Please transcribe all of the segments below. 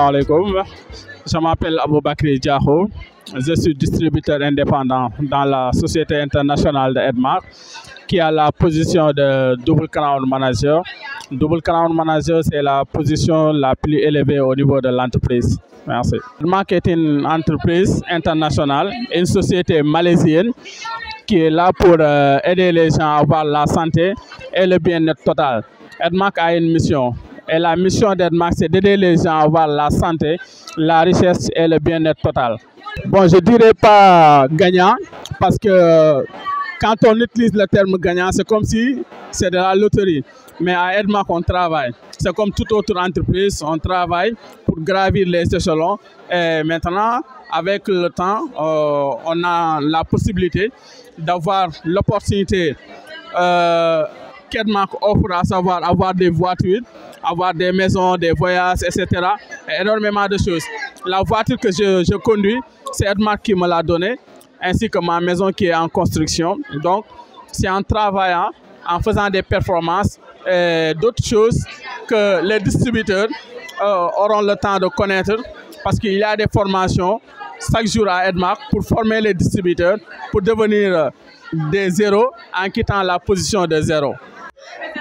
Assalamu alaikum. Je m'appelle Aboubakri Diakhou. Je suis distributeur indépendant dans la société internationale de Edmark qui a la position de Double Crown Manager. Double Crown Manager, c'est la position la plus élevée au niveau de l'entreprise. Merci. Edmark est une entreprise internationale, une société malaisienne qui est là pour aider les gens à avoir la santé et le bien-être total. Edmark a une mission. Et la mission d'Edmark, c'est d'aider les gens à avoir la santé, la richesse et le bien-être total. Bon, je ne dirais pas gagnant, parce que quand on utilise le terme gagnant, c'est comme si c'est de la loterie. Mais à Edmark, on travaille. C'est comme toute autre entreprise, on travaille pour gravir les échelons. Et maintenant, avec le temps, on a la possibilité d'avoir l'opportunité qu'Edmark offre, à savoir avoir des voitures, avoir des maisons, des voyages, etc. Et énormément de choses. La voiture que je conduis, c'est Edmark qui me l'a donnée, ainsi que ma maison qui est en construction. Donc, c'est en travaillant, en faisant des performances et d'autres choses que les distributeurs auront le temps de connaître, parce qu'il y a des formations chaque jour à Edmark pour former les distributeurs, pour devenir des zéros en quittant la position de zéro.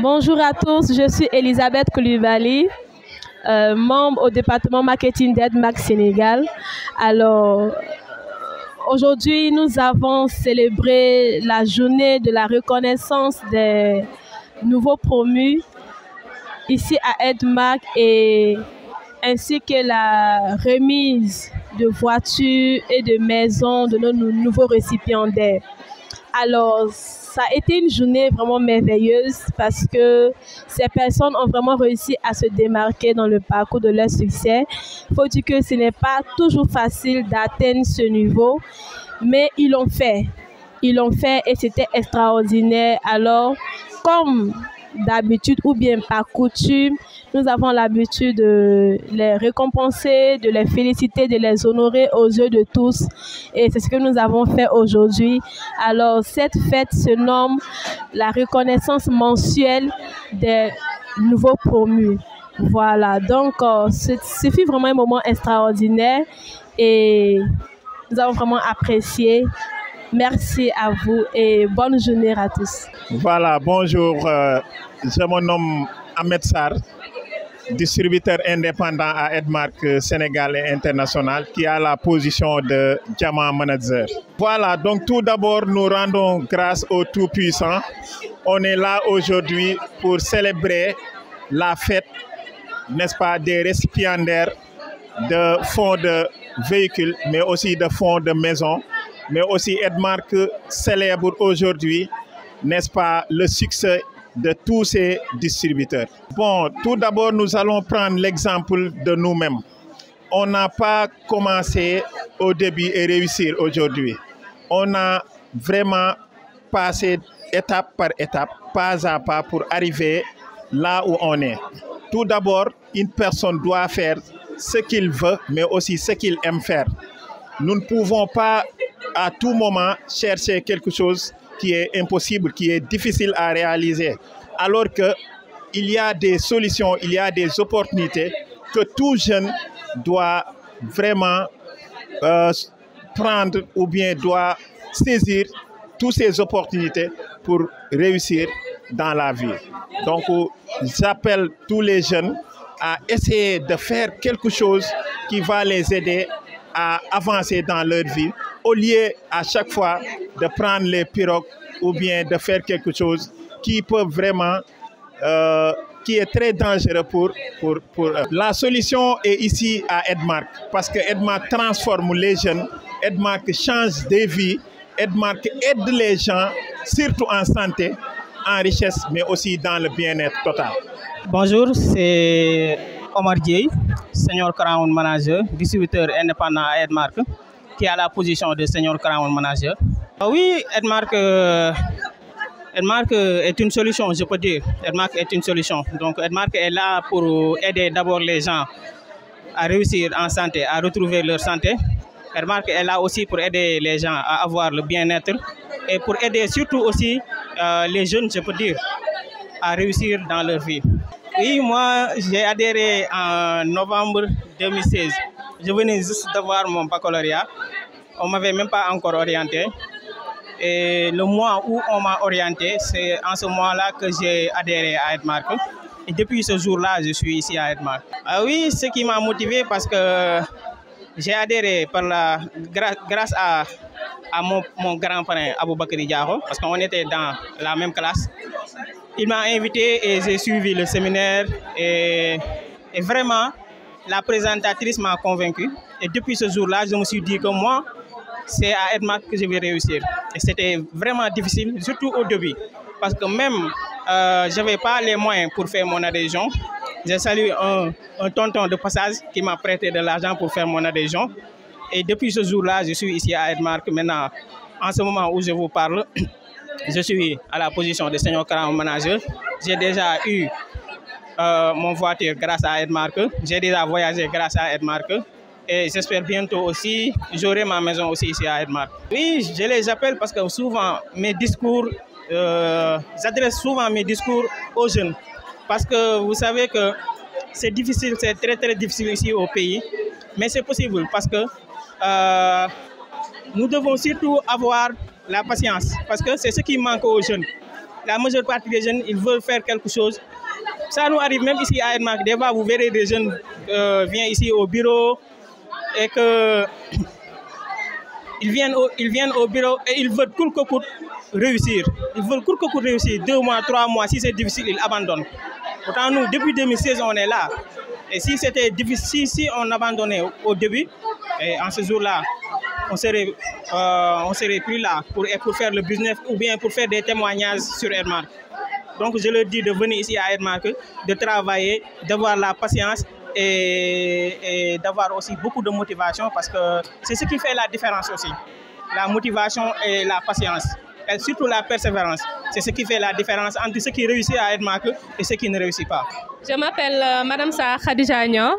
Bonjour à tous, je suis Elisabeth Koulibaly, membre au département marketing d'Edmark Sénégal. Alors, aujourd'hui, nous avons célébré la journée de la reconnaissance des nouveaux promus ici à Edmark, et ainsi que la remise de voitures et de maisons de nos nouveaux récipiendaires. Alors, ça a été une journée vraiment merveilleuse parce que ces personnes ont vraiment réussi à se démarquer dans le parcours de leur succès. Il faut dire que ce n'est pas toujours facile d'atteindre ce niveau, mais ils l'ont fait. Ils l'ont fait et c'était extraordinaire. Alors, comme d'habitude ou bien par coutume, nous avons l'habitude de les récompenser, de les féliciter, de les honorer aux yeux de tous. Et c'est ce que nous avons fait aujourd'hui. Alors, cette fête se nomme la reconnaissance mensuelle des nouveaux promus. Voilà, donc ce fut vraiment un moment extraordinaire et nous avons vraiment apprécié. Merci à vous et bonne journée à tous. Voilà, bonjour, je me nomme Ahmed Sarr, distributeur indépendant à Edmark Sénégal et International, qui a la position de Diamant Manager. Voilà, donc tout d'abord, nous rendons grâce au Tout-Puissant. On est là aujourd'hui pour célébrer la fête, n'est-ce pas, des récipiendaires de fonds de véhicules, mais aussi de fonds de maison. Mais aussi Edmark célèbre aujourd'hui, n'est-ce pas, le succès de tous ces distributeurs. Bon, tout d'abord, nous allons prendre l'exemple de nous-mêmes. On n'a pas commencé au début et réussir aujourd'hui. On a vraiment passé étape par étape, pas à pas, pour arriver là où on est. Tout d'abord, une personne doit faire ce qu'il veut, mais aussi ce qu'il aime faire. Nous ne pouvons pas à tout moment chercher quelque chose qui est impossible, qui est difficile à réaliser. Alors qu'il y a des solutions, il y a des opportunités que tout jeune doit vraiment prendre ou bien doit saisir toutes ces opportunités pour réussir dans la vie. Donc, j'appelle tous les jeunes à essayer de faire quelque chose qui va les aider à avancer dans leur vie, au lieu à chaque fois de prendre les pirogues ou bien de faire quelque chose qui peut vraiment, qui est très dangereux pour La solution est ici à Edmark, parce que Edmark transforme les jeunes, Edmark change des vies, Edmark aide les gens, surtout en santé, en richesse, mais aussi dans le bien-être total. Bonjour, c'est Omar Dieye, Senior Crown Manager, distributeur indépendant à Edmark, qui a la position de Senior Crown Manager. Oui, Edmark est une solution, je peux dire. Edmark est une solution. Donc Edmark est là pour aider d'abord les gens à réussir en santé, à retrouver leur santé. Edmark est là aussi pour aider les gens à avoir le bien-être et pour aider surtout aussi les jeunes, je peux dire, à réussir dans leur vie. Oui, moi, j'ai adhéré en novembre 2016. Je venais juste d'avoir mon baccalauréat. On ne m'avait même pas encore orienté. Et le mois où on m'a orienté, c'est en ce mois-là que j'ai adhéré à Edmark. Et depuis ce jour-là, je suis ici à Edmark. Ah oui, ce qui m'a motivé parce que j'ai adhéré grâce à mon grand-parrain Aboubakry Diakho, parce qu'on était dans la même classe. Il m'a invité et j'ai suivi le séminaire et vraiment, la présentatrice m'a convaincu. Et depuis ce jour-là, je me suis dit que moi, c'est à Edmark que je vais réussir. Et c'était vraiment difficile, surtout au début. Parce que même, je n'avais pas les moyens pour faire mon adhésion. J'ai salué un tonton de passage qui m'a prêté de l'argent pour faire mon adhésion. Et depuis ce jour-là, je suis ici à Edmark. Maintenant, en ce moment où je vous parle, je suis à la position de senior crown manager. J'ai déjà eu mon voiture grâce à Edmark. J'ai déjà voyagé grâce à Edmark. Et j'espère bientôt aussi, j'aurai ma maison aussi ici à Edmark. Oui, je les appelle parce que souvent, mes discours, j'adresse souvent mes discours aux jeunes. Parce que vous savez que c'est difficile, c'est très très difficile ici au pays. Mais c'est possible parce que nous devons surtout avoir la patience. Parce que c'est ce qui manque aux jeunes. La majeure partie des jeunes, ils veulent faire quelque chose. Ça nous arrive même ici à Edmark. Des fois, vous verrez des jeunes viennent ici au bureau et que ils viennent au bureau et ils veulent court que court réussir. Ils veulent court que court réussir. 2 mois, 3 mois, si c'est difficile, ils abandonnent. Pourtant, nous, depuis 2016, on est là. Et si c'était difficile, si on abandonnait au début, et en ce jour-là, on serait plus là pour faire le business ou bien pour faire des témoignages sur Edmark. Donc, je leur dis de venir ici à Edmark, de travailler, d'avoir la patience et d'avoir aussi beaucoup de motivation parce que c'est ce qui fait la différence aussi. La motivation et la patience, et surtout la persévérance. C'est ce qui fait la différence entre ceux qui réussissent à Edmark et ceux qui ne réussissent pas. Je m'appelle Madame Sarah Khadija Niang.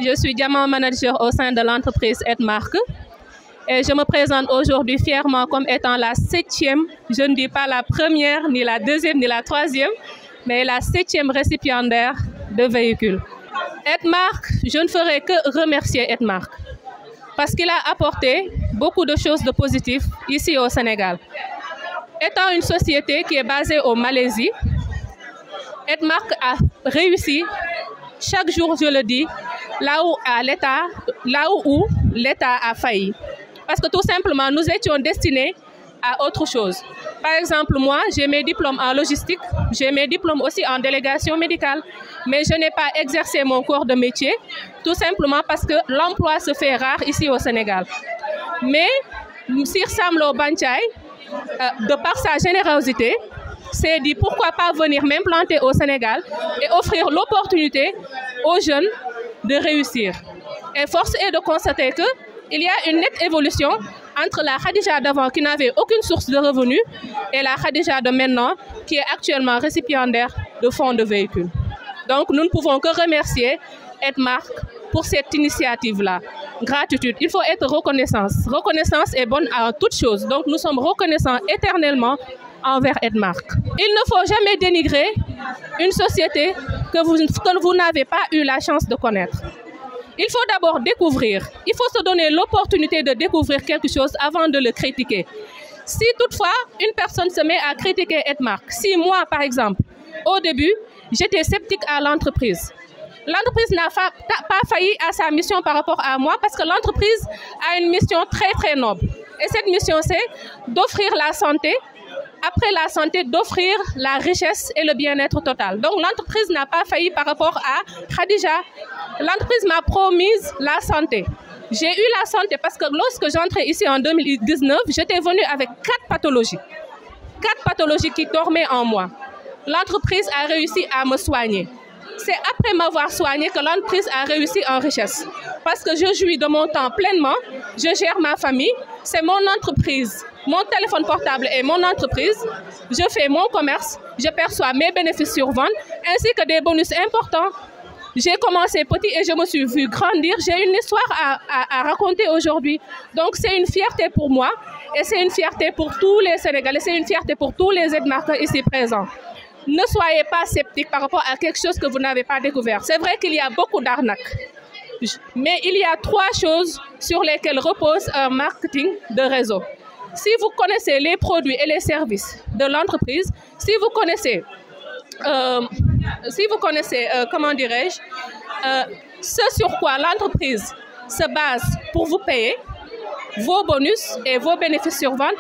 Je suis diamant manager au sein de l'entreprise Edmark. Et je me présente aujourd'hui fièrement comme étant la 7e, je ne dis pas la première, ni la 2e, ni la 3e, mais la 7e récipiendaire de véhicules. Edmark, je ne ferai que remercier Edmark parce qu'il a apporté beaucoup de choses de positives ici au Sénégal. Étant une société qui est basée au Malaisie, Edmark a réussi, chaque jour je le dis, là où l'État a failli. Parce que tout simplement, nous étions destinés à autre chose. Par exemple, moi, j'ai mes diplômes en logistique, j'ai mes diplômes aussi en délégation médicale, mais je n'ai pas exercé mon corps de métier, tout simplement parce que l'emploi se fait rare ici au Sénégal. Mais Sir Samlo Banchai, de par sa générosité, s'est dit pourquoi pas venir m'implanter au Sénégal et offrir l'opportunité aux jeunes de réussir. Et force est de constater qu'il y a une nette évolution entre la Khadija d'avant qui n'avait aucune source de revenus et la Khadija de maintenant qui est actuellement récipiendaire de fonds de véhicules. Donc nous ne pouvons que remercier Edmark pour cette initiative-là. Gratitude, il faut être reconnaissant. Reconnaissance est bonne à toute chose. Donc nous sommes reconnaissants éternellement envers Edmark. Il ne faut jamais dénigrer une société que vous n'avez pas eu la chance de connaître. Il faut d'abord découvrir. Il faut se donner l'opportunité de découvrir quelque chose avant de le critiquer. Si toutefois, une personne se met à critiquer Edmark, si moi, par exemple, au début, j'étais sceptique à l'entreprise, l'entreprise n'a pas failli à sa mission par rapport à moi parce que l'entreprise a une mission très, très noble. Et cette mission, c'est d'offrir la santé, après la santé, d'offrir la richesse et le bien-être total. Donc l'entreprise n'a pas failli par rapport à Khadija. L'entreprise m'a promise la santé. J'ai eu la santé parce que lorsque j'entrais ici en 2019, j'étais venue avec 4 pathologies. 4 pathologies qui dormaient en moi. L'entreprise a réussi à me soigner. C'est après m'avoir soigné que l'entreprise a réussi en richesse. Parce que je jouis de mon temps pleinement, je gère ma famille, c'est mon entreprise. Mon téléphone portable est mon entreprise, je fais mon commerce, je perçois mes bénéfices sur vente, ainsi que des bonus importants. J'ai commencé petit et je me suis vu grandir. J'ai une histoire à raconter aujourd'hui. Donc c'est une fierté pour moi et c'est une fierté pour tous les Sénégalais, c'est une fierté pour tous les Edmarkais ici présents. ne soyez pas sceptiques par rapport à quelque chose que vous n'avez pas découvert. C'est vrai qu'il y a beaucoup d'arnaques, mais il y a 3 choses sur lesquelles repose un marketing de réseau. Si vous connaissez les produits et les services de l'entreprise, si vous connaissez, comment dirais-je, ce sur quoi l'entreprise se base pour vous payer, vos bonus et vos bénéfices sur vente,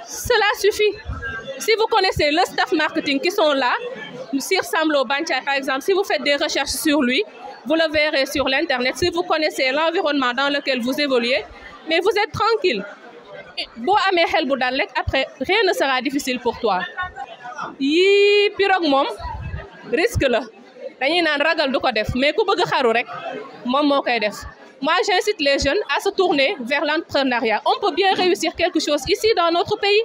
cela suffit. Si vous connaissez le staff marketing qui sont là, Sir Samlo Banchai par exemple, si vous faites des recherches sur lui, vous le verrez sur l'internet. Si vous connaissez l'environnement dans lequel vous évoluez, mais vous êtes tranquille. Après, rien ne sera difficile pour toi. Yi pirogue mom risque la. Dañuy naan ragal du ko def, mais ku bëgg xaru rek mom moo koy def. Moi, j'incite les jeunes à se tourner vers l'entrepreneuriat. On peut bien réussir quelque chose ici dans notre pays.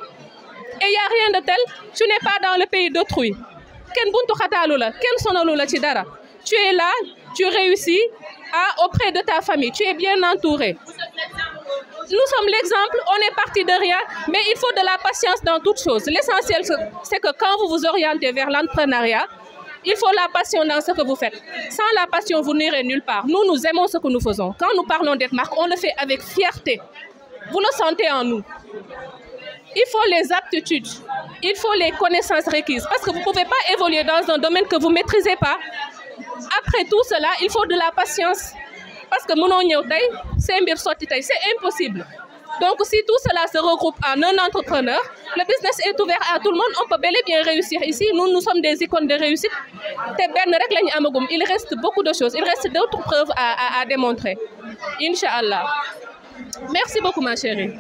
Et il n'y a rien de tel. Tu n'es pas dans le pays d'autrui. Tu es là, tu réussis auprès de ta famille. Tu es bien entouré. Nous sommes l'exemple, on est parti de rien, mais il faut de la patience dans toutes choses. L'essentiel, c'est que quand vous vous orientez vers l'entrepreneuriat, il faut la passion dans ce que vous faites. Sans la passion, vous n'irez nulle part. Nous, nous aimons ce que nous faisons. Quand nous parlons d'Edmark, on le fait avec fierté. Vous le sentez en nous. Il faut les aptitudes, il faut les connaissances requises. Parce que vous ne pouvez pas évoluer dans un domaine que vous ne maîtrisez pas. Après tout cela, il faut de la patience. Parce que c'est impossible. Donc, si tout cela se regroupe en un entrepreneur, le business est ouvert à tout le monde. On peut bel et bien réussir ici. Nous sommes des icônes de réussite. Il reste beaucoup de choses. Il reste d'autres preuves à démontrer. Inch'Allah. Merci beaucoup, ma chérie.